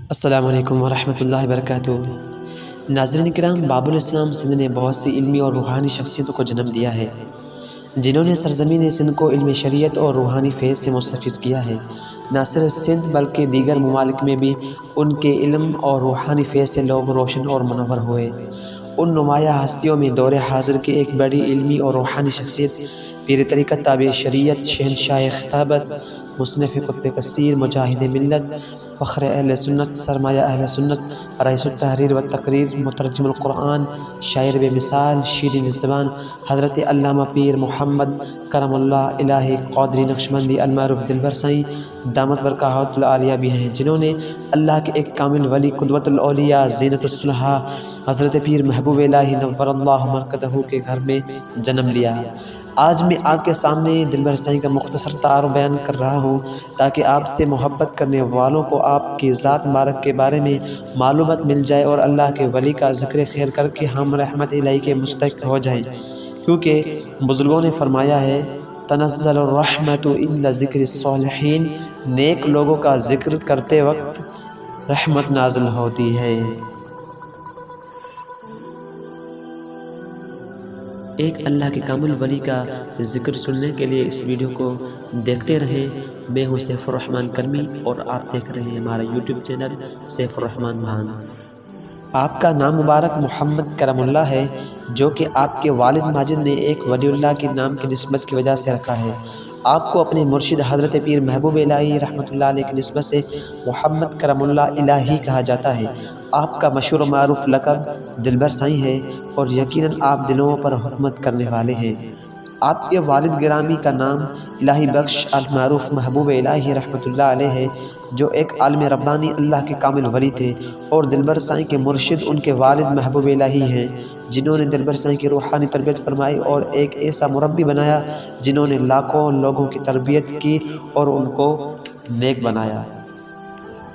السلام علیکم ورحمۃ اللہ وبرکاتہ۔ ناظرین کرام، باب الاسلام سندھ نے بہت سی علمی اور روحانی شخصیتوں کو جنم دیا ہے جنہوں نے سرزمین سندھ کو علم شریعت اور روحانی فیض سے مستفیض کیا ہے۔ نہ صرف سندھ بلکہ دیگر ممالک میں بھی ان کے علم اور روحانی فیض سے لوگ روشن اور منور ہوئے۔ ان نمایاں ہستیوں میں دور حاضر کی ایک بڑی علمی اور روحانی شخصیت پیر طریقت تابع شریعت، شہنشاہ خطابت، مصنف قطب کثیر، مجاہد ملت، فخر اہل سنت، سرمایہ اہل سنت، رئیس التحریر والتقریر، مترجم القرآن، شاعر بے مثال، شیرین زبان، حضرت علامہ پیر محمد کرم اللہ الہی قادری نقشبندی المعروف دلبر سائیں دامت برکاتہ العالیہ بھی ہیں، جنہوں نے اللہ کے ایک کامل ولی، قدوۃ الاولیاء، زینت الصلحاء حضرت پیر محبوب الہی نور اللہ مرکزہ کے گھر میں جنم لیا۔ آج میں آپ کے سامنے دلبر سائیں کا مختصر تعارف بیان کر رہا ہوں تاکہ آپ سے محبت کرنے والوں کو آپ کی ذات مبارک کے بارے میں معلومات مل جائے اور اللہ کے ولی کا ذکر خیر کر کے ہم رحمت الہی کے مستحق ہو جائیں، کیونکہ بزرگوں نے فرمایا ہے تنزل الرحمت عند ذکر الصالحین، نیک لوگوں کا ذکر کرتے وقت رحمت نازل ہوتی ہے۔ ایک اللہ کے کامل ولی کا ذکر سننے کے لیے اس ویڈیو کو دیکھتے رہیں۔ میں ہوں سیف الرحمن کرمی اور آپ دیکھ رہے ہیں ہمارا یوٹیوب چینل سیف الرحمن بھان۔ آپ کا نام مبارک محمد کرم اللہ ہے، جو کہ آپ کے والد ماجد نے ایک ولی اللہ کے نام کی نسبت کی وجہ سے رکھا ہے۔ آپ کو اپنے مرشد حضرت پیر محبوب الہی رحمۃ اللہ علیہ کی نسبت سے محمد کرم اللہ الہی کہا جاتا ہے۔ آپ کا مشہور و معروف لقب دلبر سائیں ہے اور یقیناً آپ دلوں پر حکومت کرنے والے ہیں۔ آپ کے والد گرامی کا نام الہی بخش المعروف محبوب الہی رحمۃ اللہ علیہ ہے، جو ایک عالم ربانی اللہ کے کامل ولی تھے، اور دلبر سائیں کے مرشد ان کے والد محبوب الہی ہیں، جنہوں نے دلبر سائیں کی روحانی تربیت فرمائی اور ایک ایسا مربی بنایا جنہوں نے لاکھوں لوگوں کی تربیت کی اور ان کو نیک بنایا۔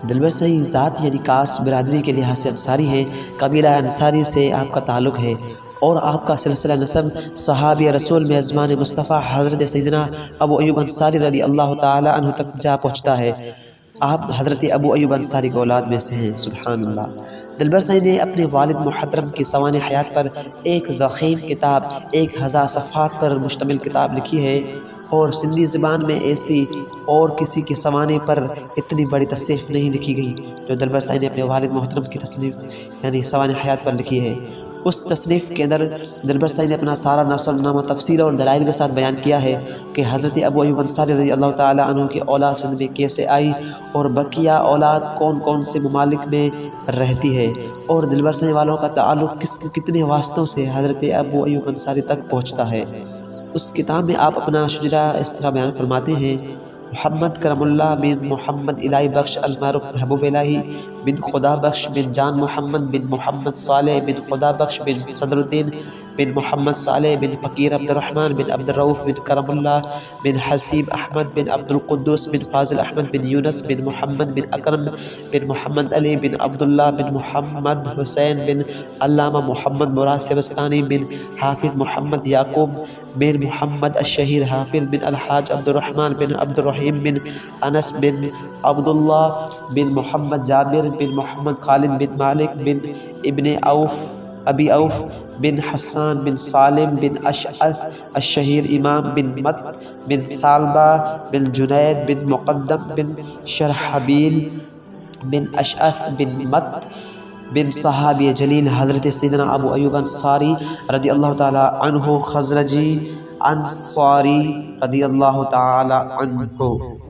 دلبر سائیں ذات یعنی کاس برادری کے لحاظ سے انصاری ہیں، قبیلہ انصاری سے آپ کا تعلق ہے اور آپ کا سلسلہ نسب صحابی رسول میزبان مصطفیٰ حضرت سیدنا ابو ایوب انصاری رضی اللہ تعالی عنہ تک جا پہنچتا ہے۔ آپ حضرت ابو ایوب انصاری کی اولاد میں سے ہیں، سبحان اللہ۔ دلبر سائیں نے اپنے والد محترم کی سوانح حیات پر ایک ضخیم کتاب 1000 صفحات پر مشتمل کتاب لکھی ہے، اور سندھی زبان میں ایسی اور کسی کے سوانح پر اتنی بڑی تصنیف نہیں لکھی گئی جو دلبر سائیں نے اپنے والد محترم کی تصنیف یعنی سوانح حیات پر لکھی ہے۔ اس تصنیف کے اندر دلبر سائیں نے اپنا سارا نسب نامہ تفصیل اور دلائل کے ساتھ بیان کیا ہے کہ حضرت ابو ایوب انصاری رضی اللہ تعالی عنہ کی اولاد سندھ میں کیسے آئی اور بقیہ اولاد کون کون سے ممالک میں رہتی ہے، اور دلبر سائیں والوں کا تعلق کتنے واسطوں سے حضرت ابو ایوب انصاری تک پہنچتا ہے۔ اس کتاب میں آپ اپنا شجرہ اس طرح بیان فرماتے ہیں: محمد کرم اللہ بن محمد الہی بخش المعروف محبوب الہی بن خدا بخش بن جان محمد بن محمد صالح بن خدا بخش بن صدر الدین بن محمد صالح بن فقیر عبد الرحمن بن عبد الرؤوف بن کرم اللہ بن حسیب احمد بن عبد القدوس بن فاضل احمد بن یونس بن محمد بن اکرم بن محمد علی بن عبداللہ بن محمد حسین بن علامہ محمد مراد سبستانی بن حافظ محمد یعقوب بن محمد الشہیر حافظ بن الحاج عبد الرحمن بن عبد الرحیم بن انس بن عبداللہ بن محمد جابر بن محمد خالد بن مالک بن ابن ابی اوف بن حسان بن سالم بن اشعث الشہیر امام بن مت بن ثعلبہ بن جنید بن مقدم بن شرحبیل بن اشعث بن مت بن صحابی جلیل حضرت سیدنا ابو ایوب انصاری رضی اللہ تعالی عنہ خزرجی انصاری رضی اللہ تعالی عنہ۔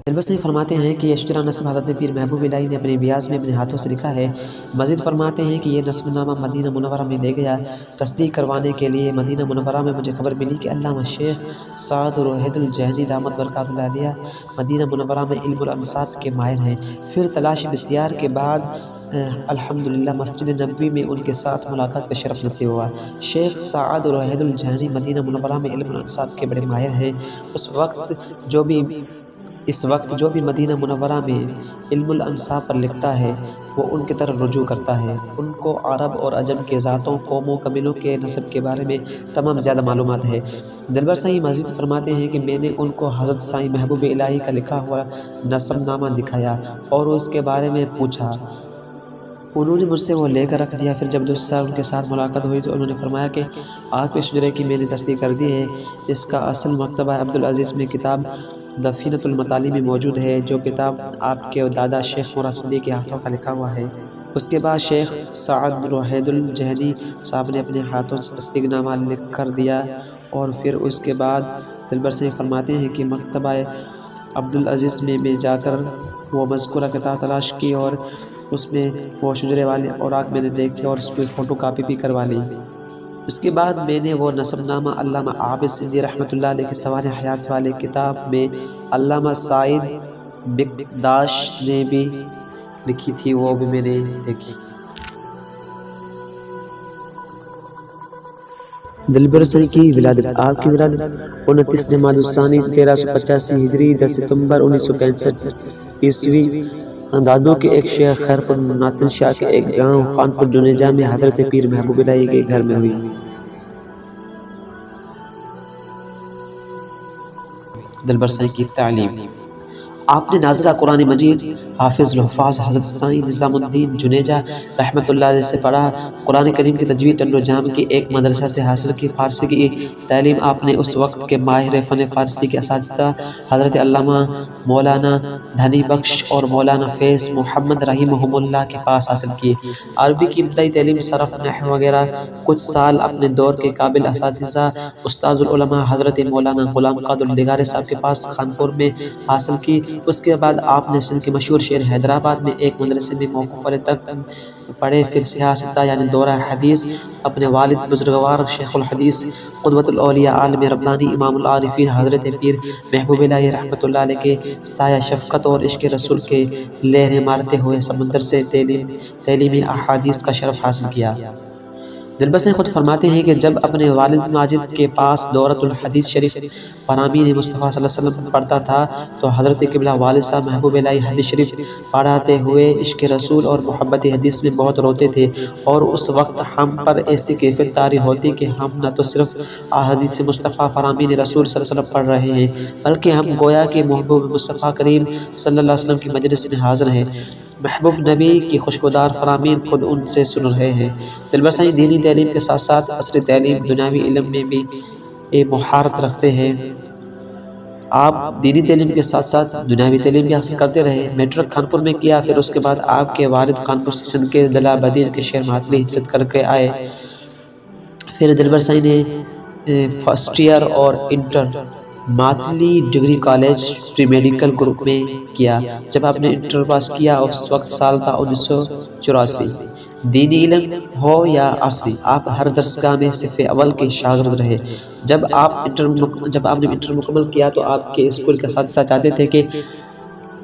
دلبر سائیں فرماتے ہیں کہ یہ شجرہ نسب حضرت پیر محبوب الہی نے اپنے بیاض میں اپنے ہاتھوں سے لکھا ہے۔ مزید فرماتے ہیں کہ یہ نسب نامہ مدینہ منورہ میں لے گیا تصدیق کروانے کے لیے۔ مدینہ منورہ میں مجھے خبر ملی کہ علامہ شیخ سعد روحید الجہنی دامت برکاتہ العالیہ مدینہ منورہ میں علم الانصاف کے ماہر ہیں۔ پھر تلاش بسیار کے بعد الحمدللہ مسجد نبوی میں ان کے ساتھ ملاقات کا شرف نصیب ہوا۔ شیخ سعد روحید الجہنی مدینہ منورہ میں علم الانصاف کے بڑے ماہر ہیں۔ اس وقت جو بھی مدینہ منورہ میں علم الانصاف پر لکھتا ہے وہ ان کی طرف رجوع کرتا ہے۔ ان کو عرب اور عجم کے ذاتوں، قوموں، قبیلوں کے نسب کے بارے میں تمام زیادہ معلومات ہے۔ دلبر سائیں مزید فرماتے ہیں کہ میں نے ان کو حضرت سائیں محبوب الہی کا لکھا ہوا نسب نامہ دکھایا اور اس کے بارے میں پوچھا انہوں نے مجھ سے وہ لے کر رکھ دیا۔ پھر جب دوسری سال ان کے ساتھ ملاقات ہوئی تو انہوں نے فرمایا کہ آپ کے شجرے کی میں نے تصدیق کر دی ہے، اس کا اصل مکتبہ عبدالعزیز میں کتاب دفینۃ المطالب میں موجود ہے، جو کتاب آپ کے دادا شیخ مراد صدیق کے ہاتھوں کا لکھا ہوا ہے۔ اس کے بعد شیخ سعد روحید الجہنی صاحب نے اپنے ہاتھوں سے تصدیق نامہ لکھ کر دیا، اور پھر اس کے بعد دلبر سے فرماتے ہیں کہ مکتبہ عبدالعزیز میں جا کر وہ مذکورہ کتاب تلاش کی، اور اس میں وہ شجرے والے اوراق میں نے دیکھے اور اس کی فوٹو کاپی بھی کروا لی۔ اس کے بعد میں نے وہ نسب نامہ علامہ عابد سندھی رحمۃ اللہ علیہ کے سوانح حیات والے کتاب میں علامہ سعید بکداش نے بھی لکھی تھی، وہ بھی میں نے دیکھی۔ دلبر سنگھ کی ولادت۔ آپ کی ولادت 29 جمادی الثانی 1385 ہجری 10 ستمبر 1965 عیسوی دادو کے ایک شیخ خیرپور ناتن شاہ کے ایک گاؤں خانپور جنیجہ میں حضرت پیر محبوب الہی کے گھر میں ہوئی۔ دلبر سنگھ کی تعلیم۔ آپ نے نازلہ قرآن مجید حافظ الحفاظ حضرت سائیں نظام الدین جنیجہ رحمۃ اللہ علیہ سے پڑھا۔ قرآن کریم کی تجوید ٹنڈو جام کی ایک مدرسہ سے حاصل کی۔ فارسی کی تعلیم آپ نے اس وقت کے ماہر فن فارسی کے اساتذہ حضرت علامہ مولانا دھنی بخش اور مولانا فیض محمد رحمہم اللہ کے پاس حاصل کی۔ عربی کی ابتدائی تعلیم صرف نحو وغیرہ کچھ سال اپنے دور کے قابل اساتذہ استاذ العلماء حضرت مولانا غلام قادر لگارے صاحب کے پاس خانپور میں حاصل کی۔ اس کے بعد آپ نے سندھ کے مشہور شہر حیدرآباد میں ایک مدرسے میں موقوف والے تک پڑھے۔ پھر سیاستہ یعنی دورہ حدیث اپنے والد بزرگوار شیخ الحدیث قدوۃ الاولیاء عالم ربانی امام العارفین حضرت پیر محبوب الہی رحمۃ اللہ علیہ کے سایہ شفقت اور عشق رسول کے لہریں مارتے ہوئے سمندر سے تعلیمی احادیث کا شرف حاصل کیا۔ دلبر سنگھ خود فرماتے ہیں کہ جب اپنے والد ماجد کے پاس دورۃ الحدیث شریف فرامین مصطفیٰ صلی اللہ علیہ وسلم پڑھتا تھا تو حضرت قبلہ والد صاحب محبوب الہی حدیث شریف پڑھاتے ہوئے عشق رسول اور محبت حدیث میں بہت روتے تھے، اور اس وقت ہم پر ایسی کیفیت طاری ہوتی کہ ہم نہ تو صرف احادیث مصطفیٰ فرامین رسول صلی اللہ علیہ وسلم پڑھ رہے ہیں، بلکہ ہم گویا کہ محبوب مصطفیٰ کریم صلی اللہ علیہ وسلم کی مجلس میں حاضر ہیں، محبوب نبی کی خوشگوار فرامین خود ان سے سن رہے ہیں۔ دلبر سنگھ دینی تعلیم کے ساتھ ساتھ عصری تعلیم دنیاوی علم میں بھی مہارت رکھتے ہیں۔ آپ دینی تعلیم کے ساتھ ساتھ دنیاوی تعلیم بھی حاصل کرتے رہے۔ میٹرک کانپور میں کیا، پھر اس کے بعد آپ کے والد کانپور سے سندھ کے ضلع بدین کے شہر ماتلی ہجرت کر کے آئے۔ پھر دلبر سنگھ نے فرسٹ ایئر اور inter Matli degree college pre medical group میں کیا۔ جب آپ نے انٹر پاس کیا اس وقت سال تھا 1984۔ دینی علم ہو یا عصری، آپ ہر درسگاہ میں صف اول کے شاگرد رہے۔ جب آپ نے انٹر مکمل کیا تو آپ کے اسکول کے اساتذہ چاہتے تھے کہ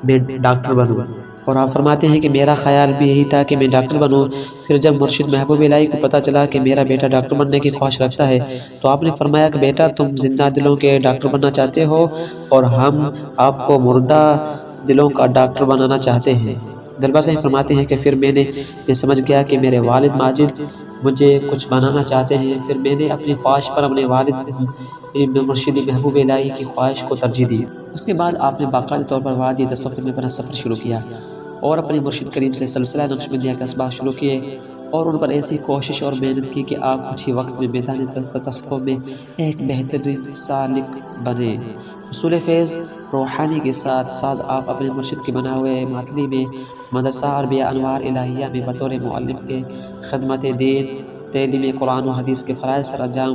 میں ڈاکٹر بنوں، اور آپ فرماتے ہیں کہ میرا خیال بھی یہی تھا کہ میں ڈاکٹر بنوں۔ پھر جب مرشد محبوب الہی کو پتہ چلا کہ میرا بیٹا ڈاکٹر بننے کی خواہش رکھتا ہے تو آپ نے فرمایا کہ بیٹا تم زندہ دلوں کے ڈاکٹر بننا چاہتے ہو اور ہم آپ کو مردہ دلوں کا ڈاکٹر بنانا چاہتے ہیں۔ دلبر سنگھ فرماتے ہیں کہ پھر میں سمجھ گیا کہ میرے والد ماجد مجھے کچھ بنانا چاہتے ہیں، پھر میں نے اپنی خواہش پر اپنے والد مرشد محبوب الہی کی خواہش کو ترجیح دی۔ اس کے بعد آپ نے باقاعدہ طور پر وادی تصوف میں اپنا سفر شروع کیا اور اپنے مرشد کریم سے سلسلہ نقشبندیہ کے اسباق شروع کیے، اور ان پر ایسی کوشش اور محنت کی کہ آپ کچھ ہی وقت میں میدان تصوف میں ایک بہترین سالک بنے۔ حصول فیض روحانی کے ساتھ ساتھ آپ اپنے مرشد کے بنا ہوئے ماتلی میں مدرسہ عربیہ انوار الہیہ میں بطور معلم کے خدمت دین تعلیم قرآن و حدیث کے فرائض سر انجام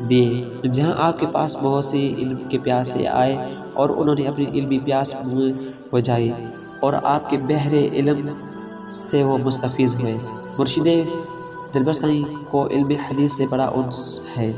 دیے، جہاں آپ کے پاس بہت سی علم کے پیاسے آئے اور انہوں نے اپنی علمی پیاس بجھائی اور آپ کے بحر علم سے وہ مستفیض ہوئے۔ مرشد دلبر سنگھ کو علم حدیث سے بڑا انس ہے،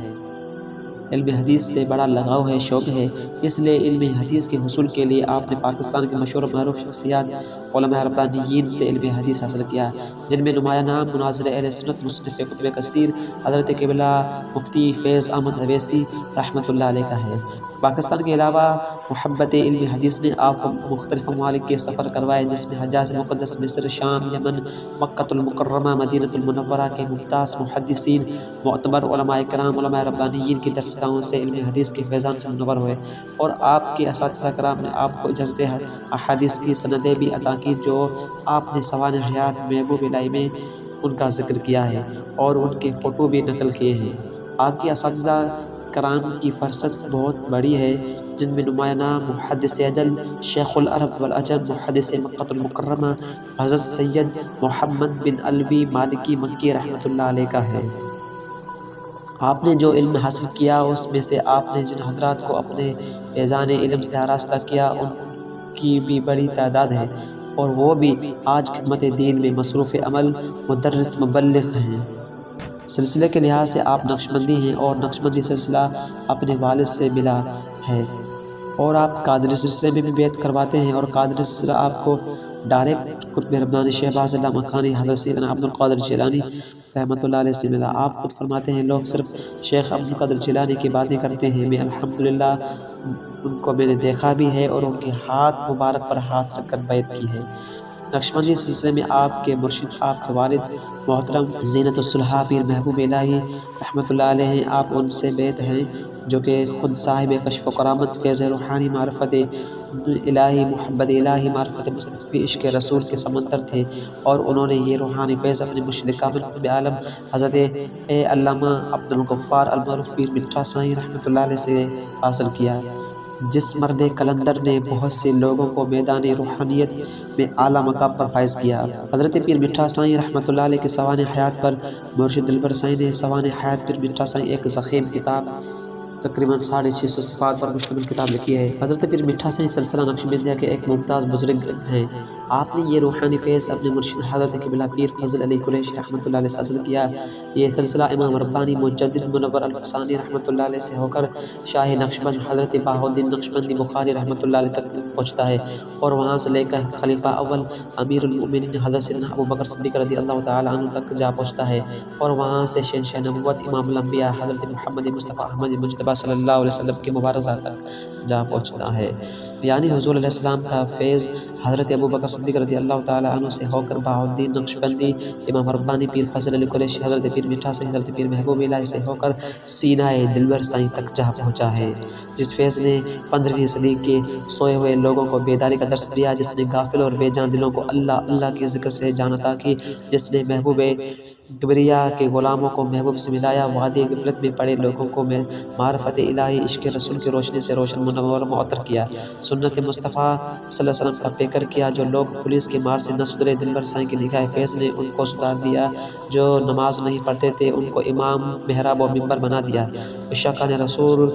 علم حدیث سے بڑا لگاؤ ہے، شوق ہے، اس لیے علم حدیث کے حصول کے لیے آپ نے پاکستان کے مشہور معروف شخصیات علماء ربانیین سے علم حدیث حاصل کیا، جن میں نمایاں نام مناظر اہل سنت مصنف کتب کثیر حضرت قبلہ مفتی فیض احمد اویسی رحمۃ اللہ علیہ کا ہے۔ پاکستان کے علاوہ محبت علم حدیث نے آپ کو مختلف ممالک کے سفر کروائے، جس میں حجاز مقدس، مصر، شام، یمن، مکہ المکرمہ، مدینہ المنورہ کے ممتاز محدثین، معتبر علماء کرام، علماء ربانیین کی درسگاہوں سے علم حدیث کے فیضان سے منور ہوئے، اور آپ کے اساتذہ کرام نے آپ کو اجازت احادیث کی سندیں بھی عطا کی جو آپ نے سوانح حیات محبوب الہی میں ان کا ذکر کیا ہے اور ان کے فوٹو بھی نقل کیے ہیں۔ آپ کے اساتذہ کرام کی فہرست بہت بڑی ہے، جن میں نمایاں نام محدث اجل شیخ العرب والعجم محدث مکہ المکرمہ حضرت سید محمد بن علوی مالکی مکی رحمۃ اللہ علیہ کا ہے۔ آپ نے جو علم حاصل کیا اس میں سے آپ نے جن حضرات کو اپنے فیضان علم سے آراستہ کیا ان کی بھی بڑی تعداد ہے، اور وہ بھی آج خدمت دین میں مصروف عمل مدرس مبلغ ہیں۔ سلسلے کے لحاظ سے آپ نقشبندی ہیں اور نقشبندی سلسلہ اپنے والد سے ملا ہے، اور آپ قادری سلسلے میں بھی بیعت کرواتے ہیں، اور قادری سلسلہ آپ کو ڈائریکٹ قطب ربانی شہباز اللہ مکانی حضرت سیدنا عبد القادر جیلانی رحمۃ اللہ علیہ سے ملا۔ آپ خود فرماتے ہیں لوگ صرف شیخ عبد القادر جیلانی کی باتیں کرتے ہیں، میں الحمدللہ ان کو میں نے دیکھا بھی ہے اور ان کے ہاتھ مبارک پر ہاتھ رکھ کر بیعت کی ہے۔ نقشبندی سلسلے میں آپ کے مرشد آپ کے والد محترم زینت الصلحاء پیر محبوب الہی رحمۃ اللہ علیہ ہیں۔ آپ ان سے بیعت ہیں جو کہ خود صاحب کشف و کرامت، فیض روحانی، معرفت الہی، محبت الہی، معرفت مصطفی، عشق رسول کے سمندر تھے، اور انہوں نے یہ روحانی فیض اپنے مرشد کامل قطب عالم حضرت علامہ عبد الغفار المعروف پیر مٹھا سائیں رحمۃ اللہ علیہ سے حاصل کیا، جس مرد کلندر نے بہت سے لوگوں کو میدان روحانیت میں اعلیٰ مقام پر فائز کیا۔ حضرت پیر مٹھا سائیں رحمۃ اللہ علیہ کے سوانح حیات پر مرشد دلبر سائیں نے سوانح حیات پیر مٹھا سائیں ایک ضخیم کتاب تقریباً 650 صفحات پر مشتمل کتاب لکھی ہے۔ حضرت پیر مٹھا سائیں سلسلہ نقشبندیہ کے ایک ممتاز بزرگ ہیں۔ آپ نے یہ روحانی فیض اپنے مرشد حضرت قبلہ پیر فضل علی قریشی رحمۃ اللہ علیہ سے حاصل کیا۔ یہ سلسلہ امام ربانی مجدد منور الفسانی رحمۃ اللہ علیہ سے ہو کر شاہ نقشبند حضرت بہاءالدین نقشبندی بخاری رحمۃ اللہ علیہ تک پہنچتا ہے، اور وہاں سے لے کر خلیفہ اول امیر المؤمنین حضرت سیدنا ابوبکر صدیق رضی اللہ تعالیٰ عنہ تک جا پہنچتا ہے، اور وہاں سے شہنشاہ نبوت امام الانبیاء حضرت محمد مصطفیٰ احمد مجتبیٰ صلی اللہ علیہ وسلم کے مبارزہ تک جا پہنچتا ہے۔ یعنی حضور علیہ السلام کا فیض حضرت ابوبکر صدیق رضی اللہ تعالیٰ عنہ سے ہو کر بہاءالدین نقشبندی، امام ربانی، پیر فضل علی قریشی، حضرت پیر مٹھا سائیں، حضرت پیر محبوب الہی سے ہو کر سینہ دلبر سائیں تک جا پہنچا ہے، جس فیض نے 15ویں صدی کے سوئے ہوئے لوگوں کو بیداری کا درس دیا، جس نے غافل اور بے جان دلوں کو اللہ اللہ کے ذکر سے جان عطا کی، جس نے محبوب کبریا کے غلاموں کو محبوب سے ملایا، وادی غفلت میں پڑے لوگوں کو معرفت الہی، عشق رسول کی روشنی سے روشن منور معطر کیا، سنت مصطفیٰ صلی اللہ علیہ وسلم کا پیکر کیا۔ جو لوگ پولیس کے مار سے نہ سدھرے، دلبر سائیں کی نگاہ فیض نے ان کو سدھار دیا۔ جو نماز نہیں پڑھتے تھے ان کو امام، محراب و منبر بنا دیا۔ عشاقان رسول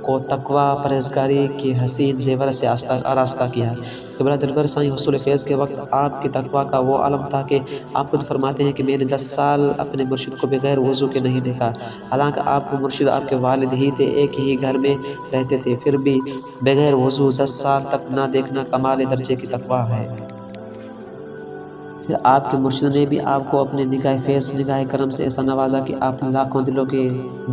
کو تقوی، پرہیزگاری کی حسین زیور سے آراستہ کیا۔ قبلہ دلبر سائیں حصول فیض کے وقت آپ کی تقوی کا وہ عالم تھا کہ آپ خود فرماتے ہیں کہ میں نے 10 سال اپنے مرشد کو بغیر وضو کے نہیں دیکھا، حالانکہ آپ کو مرشد آپ کے والد ہی تھے، ایک ہی گھر میں رہتے تھے، پھر بھی بغیر وضو 10 سال تک نہ دیکھنا کمال درجے کی تقوی ہے۔ پھر آپ کے مرشد نے بھی آپ کو اپنے نگاہ فیض، نگاہ کرم سے ایسا نوازا کہ آپ لاکھوں دلوں کے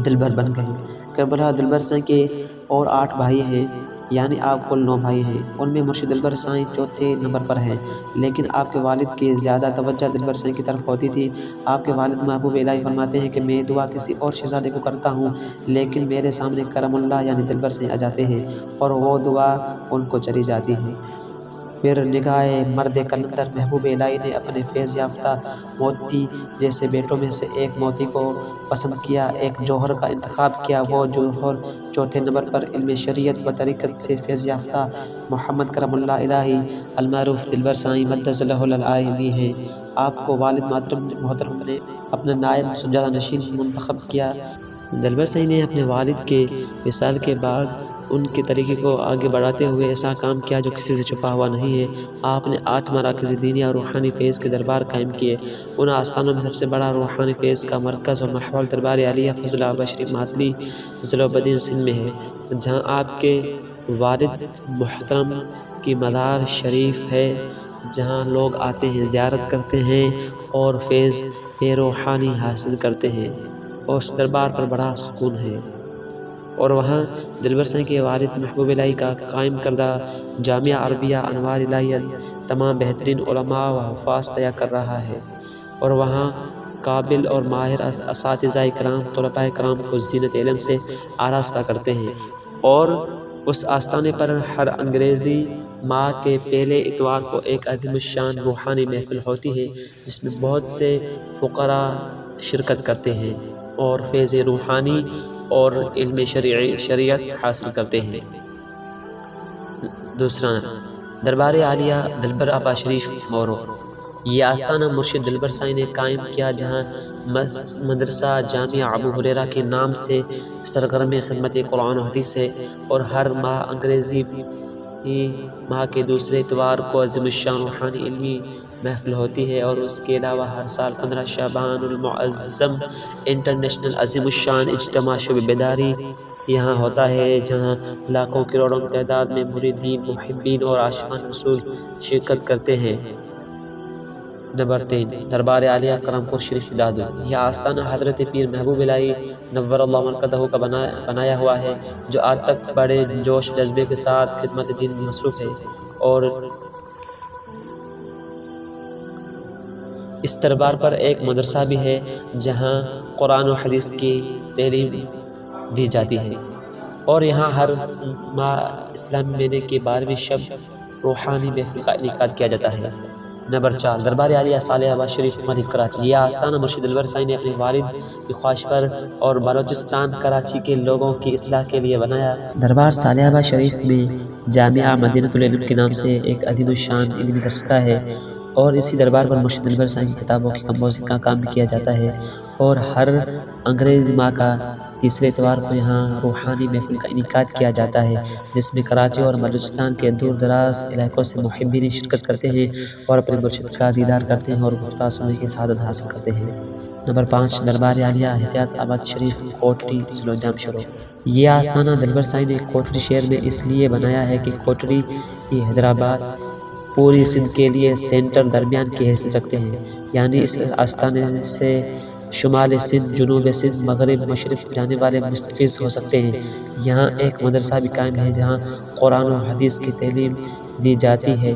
دلبر بن گئے۔ کربلا دلبر سائیں کے اور 8 بھائی ہیں، یعنی آپ کل 9 بھائی ہیں، ان میں مرشد دلبر سائیں چوتھے نمبر پر ہیں، لیکن آپ کے والد کی زیادہ توجہ دلبر سائیں کی طرف ہوتی تھی۔ آپ کے والد محبوب الہی فرماتے ہیں کہ میں دعا کسی اور شہزادے کو کرتا ہوں، لیکن میرے سامنے کرم اللہ یعنی دلبر سائیں آ جاتے ہیں اور وہ دعا ان کو چلی جاتی ہے۔ پھر نگاہ مرد کلندر محبوب الہی نے اپنے فیض یافتہ موتی جیسے بیٹوں میں سے ایک موتی کو پسند کیا، ایک جوہر کا انتخاب کیا۔ وہ جوہر چوتھے نمبر پر علم شریعت و طریقت سے فیض یافتہ محمد کرم اللہ الہی المعروف دلبر سائیں مدد اللہ العالی ہیں۔ آپ کو والد محترم نے اپنا نائب سجادہ نشین منتخب کیا۔ دلبر سائیں نے اپنے والد کے وصال کے بعد ان کے طریقے کو آگے بڑھاتے ہوئے ایسا کام کیا جو کسی سے چھپا ہوا نہیں ہے۔ آپ نے 8 مراکز دینی اور روحانی فیض کے دربار قائم کیے۔ ان آستانوں میں سب سے بڑا روحانی فیض کا مرکز اور محور دربار عالیہ فضل آباد شریف ماتلی ضلع بدین سندھ میں ہے، جہاں آپ کے والد محترم کی مزار شریف ہے، جہاں لوگ آتے ہیں، زیارت کرتے ہیں اور فیض روحانی حاصل کرتے ہیں، اور اس دربار پر بڑا سکون ہے۔ اور وہاں دلبر سائیں کے والد محبوب الہی کا قائم کردہ جامعہ عربیہ انوار الہیہ تمام بہترین علماء و حفاظ تیار کر رہا ہے، اور وہاں قابل اور ماہر اساتذہ کرام طلباء کرام کو زینت علم سے آراستہ کرتے ہیں۔ اور اس آستانے پر ہر انگریزی ماہ کے پہلے اتوار کو ایک عظیم الشان روحانی محفل ہوتی ہے، جس میں بہت سے فقراء شرکت کرتے ہیں اور فیض روحانی اور علم شریعت حاصل کرتے ہیں۔ دوسرا، دربار عالیہ دلبر آبا شریف مورو۔ یہ آستانہ مرشد دلبر سائیں نے قائم کیا، جہاں مدرسہ جامعہ ابو ہریرہ کے نام سے سرگرم خدمت قرآن و حدیث ہے، اور ہر ماہ انگریزی ماہ کے دوسرے اتوار کو عظیم الشان روحانی علمی محفل ہوتی ہے، اور اس کے علاوہ ہر سال 15 شعبان المعظم انٹرنیشنل عظیم الشان اجتماع شب بیداری یہاں ہوتا ہے، جہاں لاکھوں کروڑوں کی تعداد میں مریدین، محبین اور عاشقان رسول شرکت کرتے ہیں۔ نمبر 3، دربار عالیہ کرم پور شریف دادو۔ یہ آستانہ حضرت پیر محبوب الہی نور اللہ مرکزہ کا بنایا ہوا ہے، جو آج تک بڑے جوش جذبے کے ساتھ خدمت دین میں مصروف ہے، اور اس دربار پر ایک مدرسہ بھی ہے جہاں قرآن و حدیث کی تعلیم دی جاتی ہے، اور یہاں ہر ماہ اسلامی مہینے کے 12ویں شب روحانی محفل کا انعقاد کیا جاتا ہے۔ نمبر 4، دربار عالیہ صالح آباد شریف ملک کراچی۔ یہ آستانہ مرشد دلبر سائیں نے اپنے والد کی خواہش پر اور بلوچستان کراچی کے لوگوں کی اصلاح کے لیے بنایا۔ دربار صالح آباد شریف میں جامعہ مدینۃ العلم کے نام سے ایک عظیم الشان علمی درسگاہ ہے، اور اسی دربار پر مرشد دلبر سائیں کی کتابوں کی کمپوزنگ کا کام بھی کیا جاتا ہے، اور ہر انگریزی ماہ کا تیسرے اتوار کو یہاں روحانی محفل کا انعقاد کیا جاتا ہے، جس میں کراچی اور بلوچستان کے دور دراز علاقوں سے محبین شرکت کرتے ہیں اور اپنے مرشد کا دیدار کرتے ہیں اور گفتگو سننے کی سعادت حاصل کرتے ہیں۔ نمبر 5، دربار عالیہ احتیاط آباد شریف کوٹڑی سلوجام شروع۔ یہ آستانہ دلبر سائیں نے کوٹڑی شہر میں اس لیے بنایا ہے کہ کوٹڑی حیدرآباد پوری سندھ کے لیے سینٹر درمیان کی حیثیت رکھتے ہیں، یعنی اس آستانے سے شمال سندھ، جنوب سندھ، مغرب، مشرق جانے والے مستفیض ہو سکتے ہیں۔ یہاں ایک مدرسہ بھی قائم ہے جہاں قرآن و حدیث کی تعلیم دی جاتی ہے،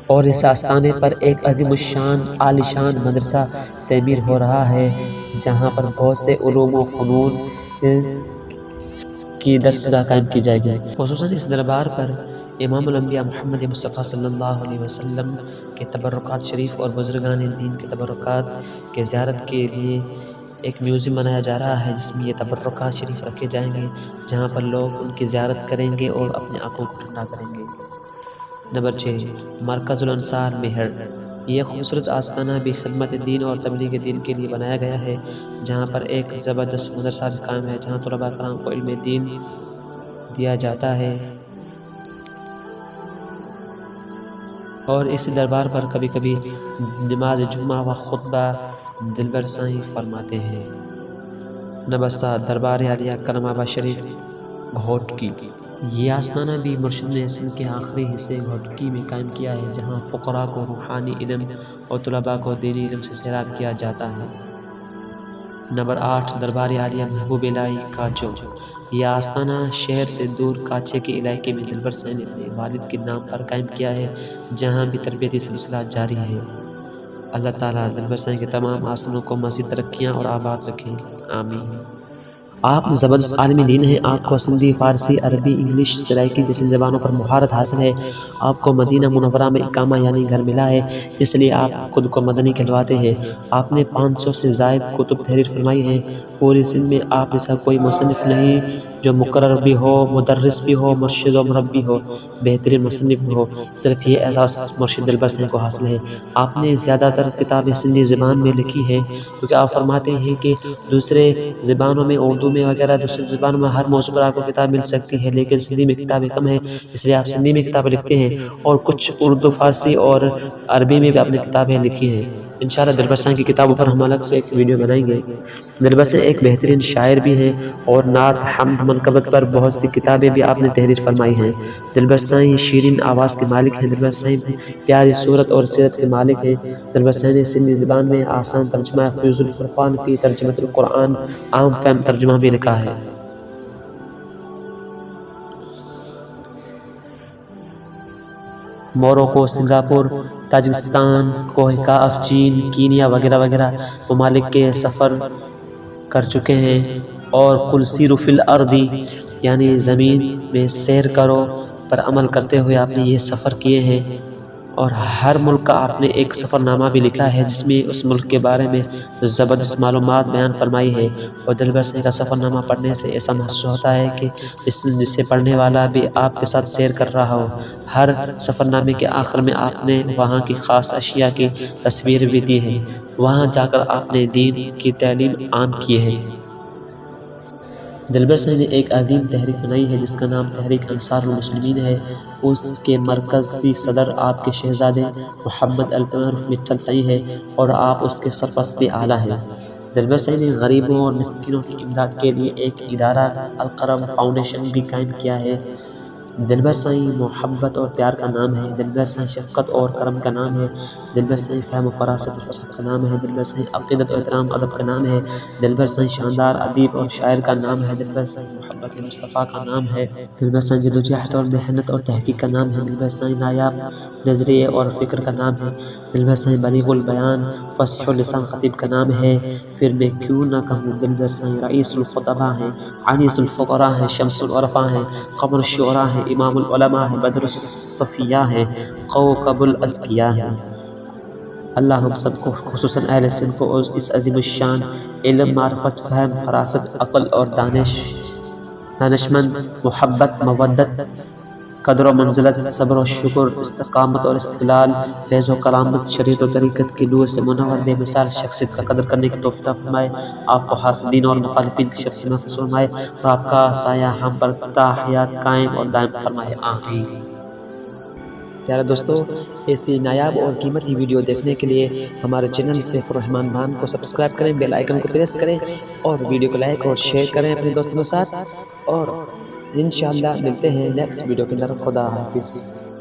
اور اس آستانے پر ایک عظیم الشان عالی شان مدرسہ تعمیر ہو رہا ہے، جہاں پر بہت سے علوم و فنون کی درسگاہ قائم کی جائے گی۔ خصوصاً اس دربار پر امام الانبیاء محمد مصطفیٰ صلی اللہ علیہ وسلم کے تبرکات شریف اور بزرگان دین کے تبرکات کے زیارت کے لیے ایک میوزیم بنایا جا رہا ہے، جس میں یہ تبرکات شریف رکھے جائیں گے، جہاں پر لوگ ان کی زیارت کریں گے اور اپنی آنکھوں کو ٹھنڈا کریں گے۔ نمبر 6، مرکز الانصار میہر۔ یہ خوبصورت آستانہ بھی خدمت دین اور تبلیغ دین کے لیے بنایا گیا ہے، جہاں پر ایک زبردست مدرسہ بھی قائم ہے، جہاں طلباء کرام کو علم دین دیا جاتا ہے، اور اس دربار پر کبھی کبھی نماز جمعہ و خطبہ دلبر سائیں فرماتے ہیں۔ نمبر 7، دربار عالیہ کرم آباد شریف گھوٹکی۔ یہ آستانہ بھی مرشد نے سندھ کے آخری حصے گھوٹکی میں قائم کیا ہے، جہاں فقراء کو روحانی علم اور طلباء کو دینی علم سے سیراب کیا جاتا ہے۔ نمبر 8، دربار عالیہ محبوب الہی کاچو۔ یہ آستانہ شہر سے دور کاچے کے علاقے میں دلبر سائیں نے اپنے والد کے نام پر قائم کیا ہے، جہاں بھی تربیتی سلسلہ جاری ہے۔ اللہ تعالیٰ دلبر سائیں کے تمام آستانوں کو مزید ترقیاں اور آباد رکھیں، آمین۔ آپ زبردست عالم دین ہیں، آپ کو سندھی، فارسی، عربی، انگلش، سرائکی جیسی زبانوں پر مہارت حاصل ہے، آپ کو مدینہ منورہ میں اقامہ یعنی گھر ملا ہے، اس لیے آپ خود کو مدنی کہلواتے ہیں۔ آپ نے 500 سے زائد کتب تحریر فرمائی ہیں۔ پوری سندھ میں آپ جیسا کوئی مصنف نہیں جو مقرر بھی ہو، مدرس بھی ہو، مرشد و مربی ہو، بہترین مصنف بھی ہو، صرف یہ اعزاز مرشد دلبر سائیں کو حاصل ہے۔ آپ نے زیادہ تر کتابیں سندھی زبان میں لکھی ہیں، کیونکہ آپ فرماتے ہیں کہ دوسرے زبانوں میں، اردو میں وغیرہ دوسری زبانوں میں ہر موضوع پر آپ کو کتاب مل سکتی ہے، لیکن سندھی میں کتابیں کم ہیں، اس لیے آپ سندھی میں کتابیں لکھتے ہیں، اور کچھ اردو، فارسی اور عربی میں بھی آپ نے کتابیں لکھی ہیں۔ انشاءاللہ دلبر سائیں کی کتابوں پر ہم الگ سے ایک ویڈیو بنائیں گے۔ دلبر سائیں ایک بہترین شاعر بھی ہیں، اور نعت، حمد، منقبت پر بہت سی کتابیں بھی آپ نے تحریر فرمائی ہیں۔ دلبر سائیں شیرین آواز کے مالک ہیں، دلبر سائیں پیاری صورت اور سیرت کے مالک ہیں۔ دلبر سائیں نے سندھی زبان میں آسان ترجمہ فیض الفرقان فی ترجمۃ القرآن عام فہم ترجمہ بھی لکھا ہے۔ موروکو، سنگاپور، تاجکستان، کوہ کاف، چین، کینیا وغیرہ وغیرہ ممالک کے سفر کر چکے ہیں، اور کل سیروا فی الارض یعنی زمین میں سیر کرو پر عمل کرتے ہوئے آپ نے یہ سفر کیے ہیں، اور ہر ملک کا آپ نے ایک سفر نامہ بھی لکھا ہے جس میں اس ملک کے بارے میں زبردست معلومات بیان فرمائی ہے۔ اور دلبر سائیں کا سفر نامہ پڑھنے سے ایسا محسوس ہوتا ہے کہ جسے پڑھنے والا بھی آپ کے ساتھ سیر کر رہا ہو۔ ہر سفر نامے کے آخر میں آپ نے وہاں کی خاص اشیاء کی تصویر بھی دی ہے، وہاں جا کر آپ نے دین کی تعلیم عام کی ہے۔ دلبر سائیں نے ایک عظیم تحریک بنائی ہے جس کا نام تحریک انصار المسلمین ہے۔ اس کے مرکزی صدر آپ کے شہزادے محمد المعروف مٹھل سائیں ہے، اور آپ اس کے سرپرست اعلیٰ ہیں۔ دلبر سائیں نے غریبوں اور مسکینوں کی امداد کے لیے ایک ادارہ الکرم فاؤنڈیشن بھی قائم کیا ہے۔ دلبر سائیں محبت اور پیار کا نام ہے، دلبر سائیں شفقت اور کرم کا نام ہے، دلبر سائیں فہم و فراست و فصاحت کا نام ہے، دلبر سائیں عقیدت و احترام ادب کا نام ہے، دلبر سائیں شاندار ادیب اور شاعر کا نام ہے، دلبر سائیں محبت مصطفیٰ کا نام ہے، دلبر سائیں جدوجہد اور محنت اور تحقیق کا نام ہے، دلبر سائیں نایاب نظریے اور فکر کا نام ہے، دلبر سائیں بلیغ البیان فصیح اللسان خطیب کا نام ہے۔ پھر میں کیوں نہ کہوں دلبر سائیں رئیس الخطباء ہیں، انیس الفقراء ہیں، شمس العرفاء ہیں، قمر الشعراء ہیں، امام العلماء ہیں، بدر الصفیاء ہیں، کوكب الاذکیاء ہیں۔ اللہ ہم سب کو خصوصاً اہل سندھ کو اس عظیم الشان علم، معرفت، فہم، فراست، عقل اور دانشمند، محبت، مودت، قدر و منزلت، صبر و شکر، استقامت اور استقلال، فیض و کرامت، شریعت و طریقت کی نور سے منور بے مثال شخصیت کا قدر کرنے کی توفیق فرمائے، آپ کو حاسدین اور مخالفین کی شر سے محفوظ فرمائے، اور آپ کا سایہ ہم پر تا حیات قائم اور دائم فرمائے، آمین۔ پیارے دوستو، ایسی نایاب اور قیمتی ویڈیو دیکھنے کے لیے ہمارے چینل سیف الرحمان بھان کو سبسکرائب کریں، بیل آئیکن کو پریس کریں، اور ویڈیو کو لائک اور شیئر کریں اپنے دوستوں کے ساتھ، اور انشاءاللہ ملتے ہیں نیکسٹ ویڈیو کے اندر۔ خدا حافظ۔